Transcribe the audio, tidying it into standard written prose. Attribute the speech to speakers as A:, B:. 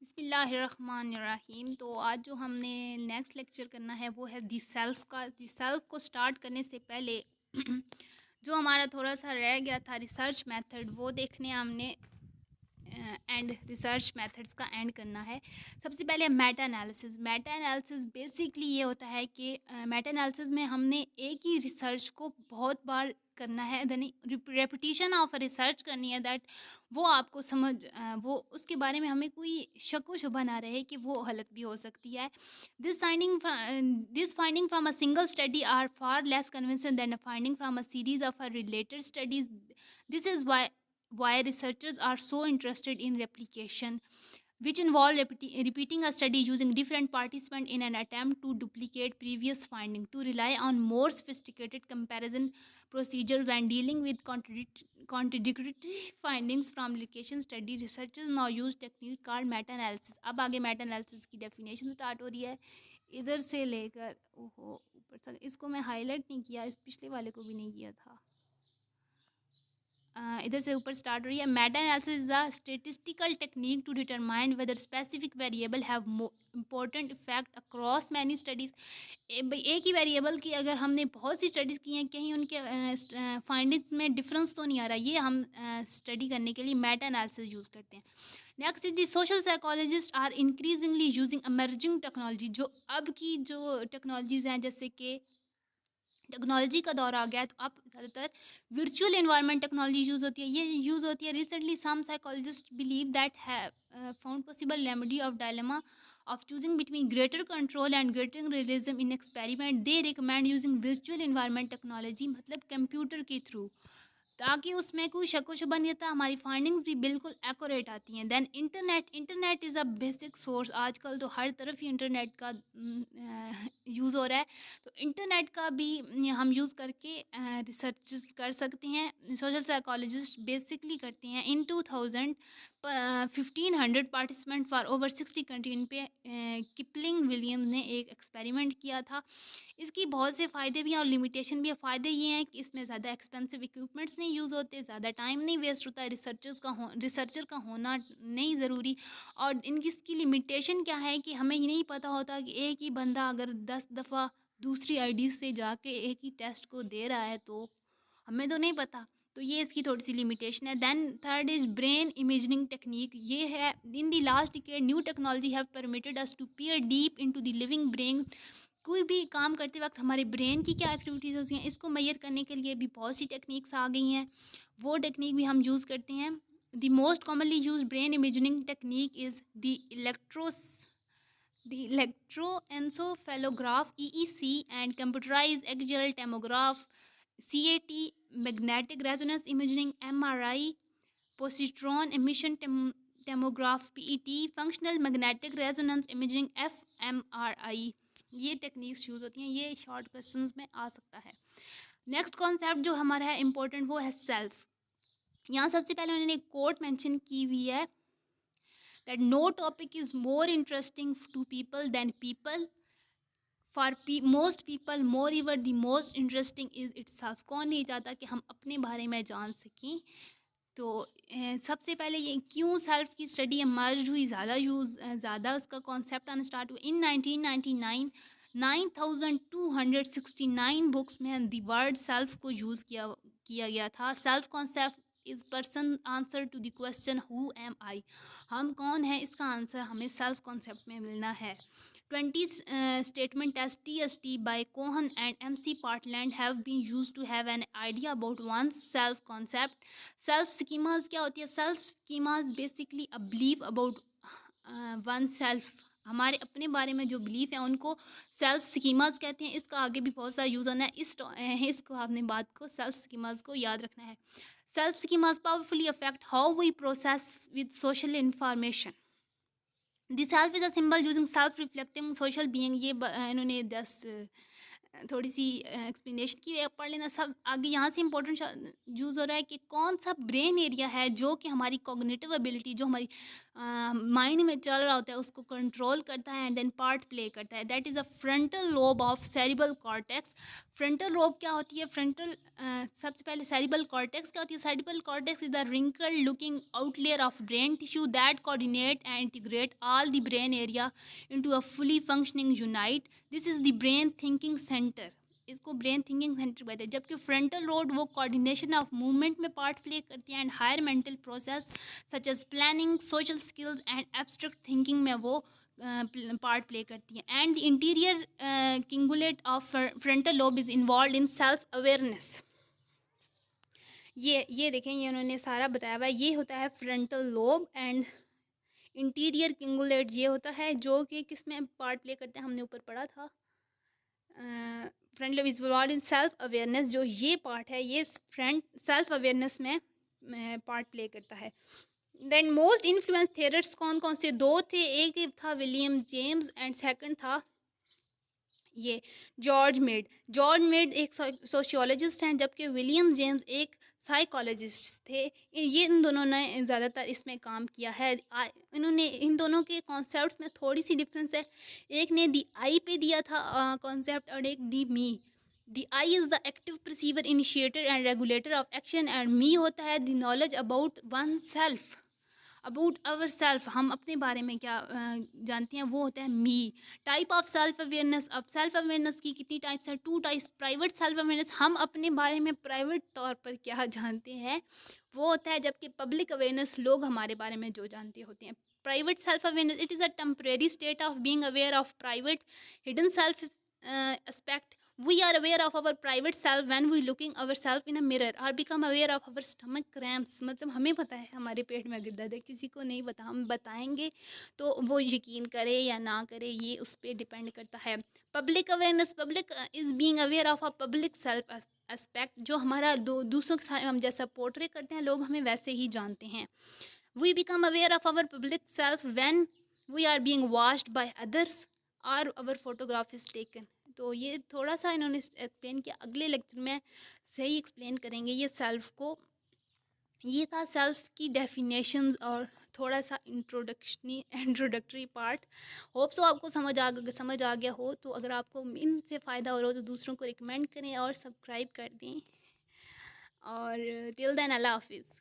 A: बिस्मिल्लाहिर्रहमानिर्रहीम। तो आज जो हमने नेक्स्ट लेक्चर करना है वो है दी सेल्फ़ का। दी सेल्फ़ को स्टार्ट करने से पहले जो हमारा थोड़ा सा रह गया था रिसर्च मेथड वो देखने हमने एंड रिसर्च मेथड्स का एंड करना है। सबसे पहले Meta analysis. Meta analysis basically ये होता है कि मेटा एनालिसिस में हमने एक ही रिसर्च को बहुत बार करना है, देन रेपिटेशन ऑफ रिसर्च करनी है दैट वो आपको वो उसके बारे में हमें कोई शक व शुबा ना रहे कि वो गलत भी हो सकती है। This finding from a single study are far less convincing than a finding from a series of a related studies. This is why researchers are so interested in replication, which involve repeating a study using different participants in an attempt to duplicate previous findings. To rely on more sophisticated comparison procedures when dealing with contradictory findings from location study, researchers now use technique called meta analysis. अब आगे meta analysis की definition start हो रही है इधर से लेकर ओहो ऊपर तक। इसको मैं हाईलाइट नहीं किया, इस पिछले वाले को भी नहीं किया था। इधर से ऊपर स्टार्ट हो रही है। Meta analysis is a statistical technique to determine whether specific variable have important effect across many studies. एक ही वेरिएबल की अगर हमने बहुत सी स्टडीज़ की हैं, कहीं उनके फाइंडिंग्स में डिफरेंस तो नहीं आ रहा, ये हम स्टडी करने के लिए मेटा एनालिसिस यूज़ करते हैं। Next is the social psychologist are increasingly using emerging technology. जो अब की जो टेक्नोलॉजीज़ हैं, जैसे कि टेक्नोलॉजी का दौर आ गया है, तो अब ज़्यादातर वर्चुअल एनवायरनमेंट टेक्नोलॉजी यूज़ होती है। ये यूज़ होती है। Recently some psychologist believe that have found possible remedy of dilemma of choosing between greater control and greater realism in experiment. They recommend using virtual environment technology, मतलब computer के through, ताकि उसमें कोई शक व शुबा नहीं रहता, हमारी फाइंडिंग्स भी बिल्कुल एक्यूरेट आती हैं। Then internet is a basic source. आजकल तो हर तरफ ही इंटरनेट का यूज़ हो रहा है, तो इंटरनेट का भी हम यूज़ करके रिसर्च कर सकते हैं। सोशल साइकोलॉजिस्ट बेसिकली करते हैं। इन 2000 1500 पार्टिसिपेंट फॉर ओवर 60 कंट्री, इन पे किपलिंग विलियम्स ने एक एक्सपेरिमेंट किया था। इसकी बहुत से फ़ायदे भी हैं और लिमिटेशन भी है। फ़ायदे ये हैं कि इसमें ज़्यादा एक्सपेंसिव इक्विपमेंट्स नहीं यूज़ होते, ज़्यादा टाइम नहीं वेस्ट होता है, रिसर्चर का होना नहीं ज़रूरी। और इनकी इसकी लिमिटेशन क्या है कि हमें ये नहीं पता होता कि एक ही बंदा अगर 10 दफ़ा दूसरी आईडी से जाके एक ही टेस्ट को दे रहा है, तो हमें तो नहीं पता। तो ये इसकी थोड़ी सी लिमिटेशन है। Then third is brain imaging technique. ये है in the last decade new technology have permitted us to peer deep into the living brain. कोई भी काम करते वक्त हमारे ब्रेन की क्या एक्टिविटीज़ होती हैं, इसको मेजर करने के लिए भी बहुत सी टेक्निक्स आ गई हैं, वो टेक्निक भी हम यूज़ करते हैं। The most commonly use brain imaging technique is the electroencephalograph EEC and computerized axial tomograph CAT, magnetic resonance imaging MRI, positron emission tomograph PET, functional magnetic resonance imaging fMRI। ये techniques use होती हैं। ये short questions में आ सकता है। Next concept जो हमारा है इम्पोर्टेंट वो है सेल्फ। यहाँ सबसे पहले उन्होंने एक कोट मेंशन की हुई है that no topic is more interesting to people than people. For most people, moreover the most interesting is itself। कौन नहीं चाहता कि हम अपने बारे में जान सकें। तो सबसे पहले ये क्यों सेल्फ की स्टडी एमर्ज हुई, ज़्यादा उसका कॉन्सेप्ट आना स्टार्ट हुआ इन 1999। 9269 बुक्स में द वर्ड सेल्फ को यूज़ किया गया था। Self concept is person answer to the question who am I. हम कौन हैं, इसका आंसर हमें सेल्फ कॉन्सेप्ट में मिलना है। 20 statement as TST by Cohen and MC Partland have been used to have an idea about one's self concept. Self schemas क्या होती है? Self schemas basically a belief about one self। हमारे अपने बारे में जो बिलीफ है उनको सेल्फ स्कीमास कहते हैं। इसका आगे भी बहुत सारा यूज़ होना है। इसको आपने बात को सेल्फ स्कीमास को याद रखना है। Self schemas powerfully affect how we process with social information. The self is a symbol using self reflecting social being. ये इन्होंने 10 थोड़ी सी एक्सप्लेनेशन की वे आप पढ़ लेना। सब आगे यहाँ से इम्पोर्टेंट यूज़ हो रहा है कि कौन सा ब्रेन एरिया है जो कि हमारी कॉग्निटिव एबिलिटी, जो हमारी माइंड में चल रहा होता है, उसको कंट्रोल करता है एंड देन पार्ट प्ले करता है। That is a frontal lobe of cerebral cortex. Frontal lobe क्या होती है? फ्रंटल सबसे पहले सेरिबल कॉर्टेक्स क्या होती है? Cerebral cortex is the wrinkle looking outer layer of brain tissue that coordinate and integrate all the brain area into a fully functioning unite. This is the brain thinking center. इसको brain thinking center कहते हैं। जबकि frontal lobe वो coordination of movement में part play करती है and higher mental process such as planning, social skills and abstract thinking में वो पार्ट प्ले करती हैं। And the interior cingulate of frontal lobe is involve in self awareness. ये देखें, ये उन्होंने सारा बताया हुआ है। ये होता है फ्रंटल लोब एंड इंटीरियर किंगुलेट ये होता है जो कि किस में पार्ट प्ले करते हैं, हमने ऊपर पढ़ा था। Front lobe is involve in self awareness, जो ये पार्ट है ये फ्रंट सेल्फ अवेयरनेस में पार्ट प्ले करता है। देन मोस्ट इन्फ्लुएंस थियरिस्ट कौन कौन से? दो थे, एक था विलियम जेम्स एंड सेकंड था ये जॉर्ज मेड। जॉर्ज मेड एक सोशियोलॉजिस्ट हैं, जबकि विलियम जेम्स एक साइकोलॉजिस्ट थे। ये इन दोनों ने ज़्यादातर इसमें काम किया है। इन्होंने इन दोनों के कॉन्सेप्ट्स में थोड़ी सी डिफरेंस है। एक ने दी आई पे दिया था कॉन्सेप्ट और एक the me. The I is the active perceiver, initiator and regulator of action and me होता है the knowledge about one self, about our self, हम अपने बारे में क्या जानते हैं, वो होता है मी। टाइप ऑफ सेल्फ अवेयरनेस, अब सेल्फ अवेयरनेस की कितनी टाइप्स है? Two types. Private self awareness, हम अपने बारे में प्राइवेट तौर पर क्या जानते हैं वो होता है। जबकि पब्लिक अवेयरनेस, लोग हमारे बारे में जो जानते होते हैं। Private self awareness, it is a temporary state of being aware of private hidden self aspect. We are aware of our private self when we looking ourselves in a mirror or become aware of our stomach cramps। मतलब हमें पता है हमारे पेट में अगर दर्द है, किसी को नहीं पता। हम बताएंगे तो वो यकीन करे या ना करे, ये उस पर डिपेंड करता है। Public awareness, public is being aware of a public self aspect, जो हमारा दूसरों के साथ हम जैसा पोर्ट्रे करते हैं, लोग हमें वैसे ही जानते हैं। We become aware of our public self when we are being watched by others और आवर फोटोग्राफ इज टेकन। तो ये थोड़ा सा इन्होंने एक्सप्लेन किया, अगले लेक्चर में सही एक्सप्लेन करेंगे ये सेल्फ को। ये था सेल्फ की डेफिनेशंस और थोड़ा सा इंट्रोडक्टरी पार्ट। होप सो आपको समझ आ गया हो। तो अगर आपको इनसे फ़ायदा हो रहा हो तो दूसरों को रिकमेंड करें और सब्सक्राइब कर दें। और टिल देन अल्लाह हाफिज़।